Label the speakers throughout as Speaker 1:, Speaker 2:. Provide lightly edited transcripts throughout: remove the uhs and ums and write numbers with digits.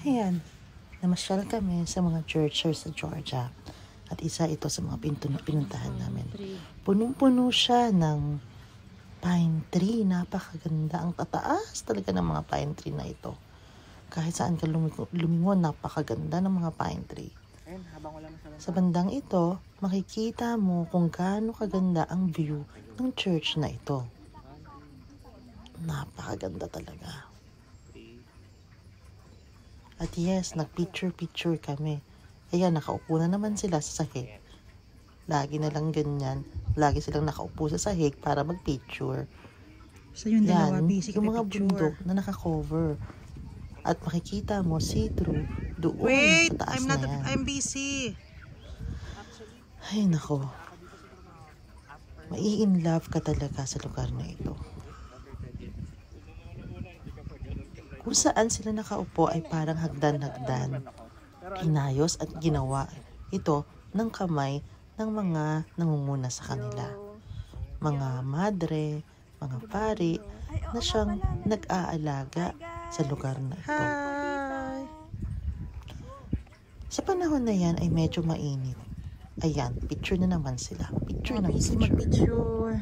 Speaker 1: Ayan, namasyal kami sa mga churches sa Georgia. At isa ito sa mga pinuntahan namin. Punong-puno siya ng pine tree. Napakaganda. Ang tataas talaga ng mga pine tree na ito. Kahit saan ka lumingon, napakaganda ng mga pine tree. Sa bandang ito, makikita mo kung gaano kaganda ang view ng church na ito. Napakaganda talaga. At yes, nag-picture kami. Ayan, nakaupo na naman sila sa sahig. Lagi na lang ganyan. Lagi silang nakaupo sa sahig para mag-picture.
Speaker 2: So yung dalawa,
Speaker 1: Yan,
Speaker 2: busy
Speaker 1: yung mga
Speaker 2: picture.
Speaker 1: bundok na naka-cover. At makikita mo see-through doon
Speaker 2: Wait,
Speaker 1: sa taas na yan.
Speaker 2: I'm busy.
Speaker 1: Ay, nako. Mai-in-love ka talaga sa lugar na ito. Kung saan sila nakaupo ay parang hagdan-hagdan. Inayos at ginawa ito ng kamay ng mga nangunguna sa kanila. Mga madre, mga pari na siyang nag-aalaga sa lugar na ito.
Speaker 2: Hi!
Speaker 1: Sa panahon na yan ay medyo mainit. Ayan, picture na naman sila. Picture na
Speaker 2: Busy
Speaker 1: picture.
Speaker 2: mag-picture.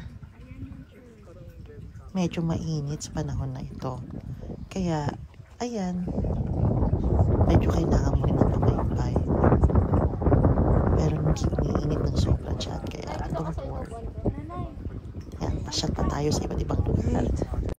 Speaker 1: Medyo mainit sa panahon na ito. Kaya, ayan, medyo kailangan mo rin ng pamaypay. Pero hindi umiinit ng sobra dyan. Kaya, don't worry. Ayan, pasyat pa tayo sa iba't ibang